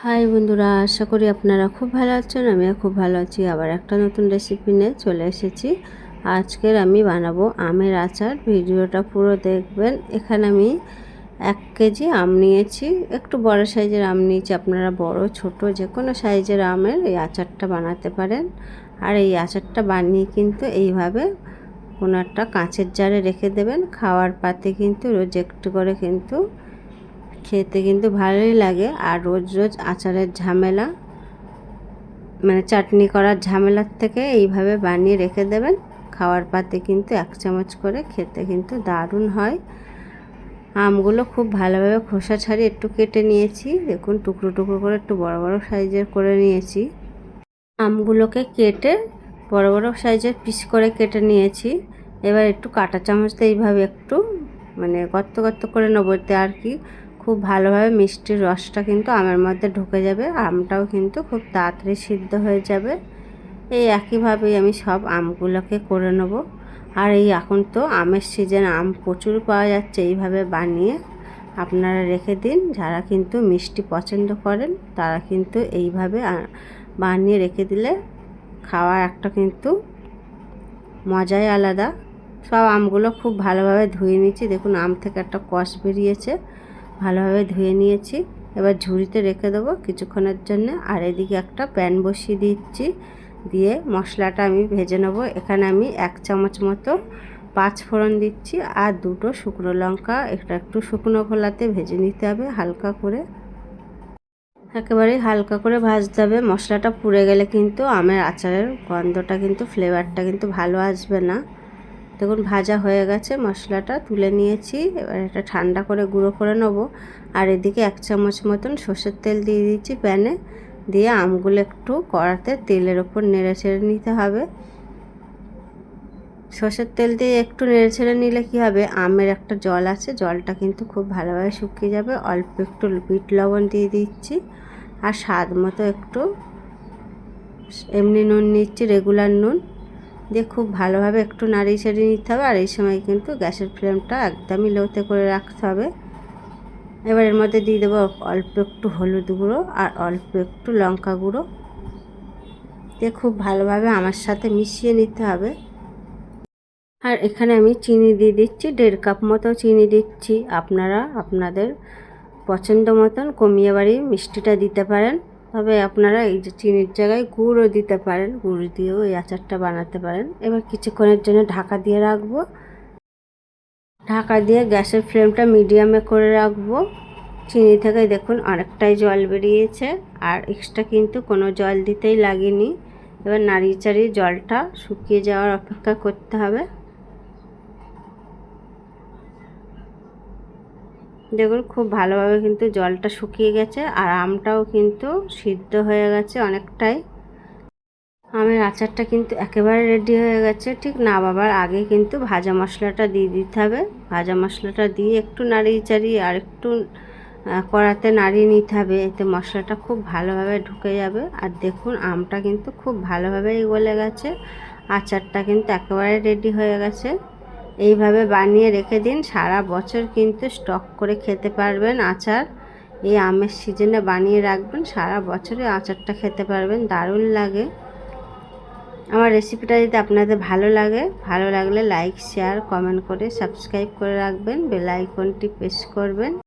High বন্ধুরা, আশা করি আপনারা খুব ভালো আছেন। আমিও খুব ভালো আছি। আবার একটা নতুন রেসিপি নিয়ে চলে এসেছি। আজকের আমি বানাবো আমের আচার। ভিডিওটা পুরো দেখবেন। এখানে আমি 1 কেজি আম নিয়েছি। একটু বড় সাইজের আম নিয়েছি। আপনারা বড় ছোট যে কোনো সাইজের আমের এই আচারটা বানাতে পারেন। আর এই আচারটা বানিয়ে কিন্তু এইভাবে কোনো একটা কাঁচের জারে রেখে দেবেন। খাওয়ার পাতে কিন্তু রোজ একটু করে কিন্তু খেতে কিন্তু ভালোই লাগে। আর রোজ রোজ আচারের ঝামেলা মানে চাটনি করার ঝামেলার থেকে এইভাবে বানিয়ে রেখে দেবেন। খাওয়ার পাতে কিন্তু 1 চামচ করে খেতে কিন্তু দারুণ হয়। আমগুলো খুব ভালোভাবে খোসা ছাড়িয়ে একটু কেটে নিয়েছি। দেখুন টুকরো টুকরো করে একটু বড় বড় সাইজের করে নিয়েছি। আমগুলোকে কেটে বড় বড় সাইজের পিস করে কেটে নিয়েছি। এবার একটু কাঁটা চামচ দিয়ে এইভাবে একটু মানে গর্ত গর্ত করে নেবো, আর কি খুব ভালোভাবে মিষ্টির রসটা কিন্তু আমের মধ্যে ঢুকে যাবে। আমটাও কিন্তু খুব তাড়াতাড়ি সিদ্ধ হয়ে যাবে। এই একইভাবেই আমি সব আমগুলোকে করে নেব। আর এই এখন তো আমের সিজন, আম প্রচুর পাওয়া যাচ্ছে। এইভাবে বানিয়ে আপনারা রেখে দিন। যারা কিন্তু মিষ্টি পছন্দ করেন তারা কিন্তু এইভাবে বানিয়ে রেখে দিলে খাওয়ার একটা কিন্তু মজাই আলাদা। সব আমগুলো খুব ভালোভাবে ধুয়ে নিয়েছি। দেখুন আম থেকে একটা কষ বেরিয়েছে। ভালোভাবে ধুয়ে নিয়েছি। এবার ঝুড়িতে রেখে দেবো কিছুক্ষণের জন্য। আর এদিকে একটা প্যান বসিয়ে দিচ্ছি, দিয়ে মশলাটা আমি ভেজে নেব। এখানে আমি 1 চামচ মতো 5 ফোড়ন দিচ্ছি আর 2টো শুকনো লঙ্কা। এটা একটু শুকনো খোলাতে ভেজে নিতে হবে হালকা করে, একেবারে হালকা করে ভাজতে হবে। মশলাটা পুড়ে গেলে কিন্তু আমের আচারের গন্ধটা কিন্তু ফ্লেভারটা কিন্তু ভালো আসবে না। দেখুন ভাজা হয়ে গেছে, মশলাটা তুলে নিয়েছি। এবার এটা ঠান্ডা করে গুঁড়ো করে নেব। আর এদিকে 1 চামচ মতন সর্ষের তেল দিয়ে দিচ্ছি প্যানে, দিয়ে আমগুলো একটু কড়াতে তেলের ওপর নেড়ে ছেড়ে নিতে হবে। সর্ষের তেল দিয়ে একটু নেড়ে ছেড়ে নিলে কী হবে, আমের একটা জল আছে, জলটা কিন্তু খুব ভালোভাবে শুকিয়ে যাবে। অল্প একটু বিট লবণ দিয়ে দিচ্ছি আর স্বাদ মতো একটু এমনি নুন নিচ্ছি, রেগুলার নুন দিয়ে খুব ভালোভাবে একটু নাড়িয়ে ছাড়িয়ে নিতে হবে। আর এই সময় কিন্তু গ্যাসের ফ্লেমটা একদমই লোতে করে রাখতে হবে। এবার এর মধ্যে দিয়ে দেবো অল্প একটু হলুদ গুঁড়ো আর অল্প একটু লঙ্কা গুঁড়ো দিয়ে খুব ভালোভাবে আমার সাথে মিশিয়ে নিতে হবে। আর এখানে আমি চিনি দিয়ে দিচ্ছি, 1.5 কাপ মতো চিনি দিচ্ছি। আপনারা আপনাদের পছন্দ মতন কমিয়ে বাড়িয়ে মিষ্টিটা দিতে পারেন। তবে আপনারা এই যে চিনির জায়গায় গুড়ও দিতে পারেন, গুড় দিয়েও এই আচারটা বানাতে পারেন। এবার কিছুক্ষণের জন্য ঢাকা দিয়ে রাখবো। ঢাকা দিয়ে গ্যাসের ফ্লেমটা মিডিয়ামে করে রাখবো। চিনি থেকে দেখুন অনেকটাই জল বেরিয়েছে, আর এক্সট্রা কিন্তু কোনো জল দিতেই লাগেনি। এবার নাড়িয়ে চাড়িয়ে জলটা শুকিয়ে যাওয়ার অপেক্ষা করতে হবে। দেখুন খুব ভালোভাবে কিন্তু জলটা শুকিয়ে গেছে আর আমটাও কিন্তু সিদ্ধ হয়ে গেছে অনেকটাই। আমের আচারটা কিন্তু একেবারে রেডি হয়ে গেছে। ঠিক নামাবার আগে কিন্তু ভাজা মশলাটা দিয়ে দিতে হবে। ভাজা মশলাটা দিয়ে একটু নাড়িয়ে চাড়িয়ে আর একটু কড়াতে নাড়িয়ে নিতে হবে, এতে মশলাটা খুব ভালোভাবে ঢুকে যাবে। আর দেখুন আমটা কিন্তু খুব ভালোভাবেই গলে গেছে। আচারটা কিন্তু একেবারে রেডি হয়ে গেছে। এইভাবে বানিয়ে রেখে দিন, সারা বছর কিন্তু স্টক করে খেতে পারবেন আচার। এই আমের সিজনে বানিয়ে রাখবেন, সারা বছরে আচারটা খেতে পারবেন, দারুণ লাগে। আমার রেসিপিটা যদি আপনাদের ভালো লাগলে লাইক শেয়ার কমেন্ট করে সাবস্ক্রাইব করে রাখবেন, বেল আইকনটি প্রেস করবেন।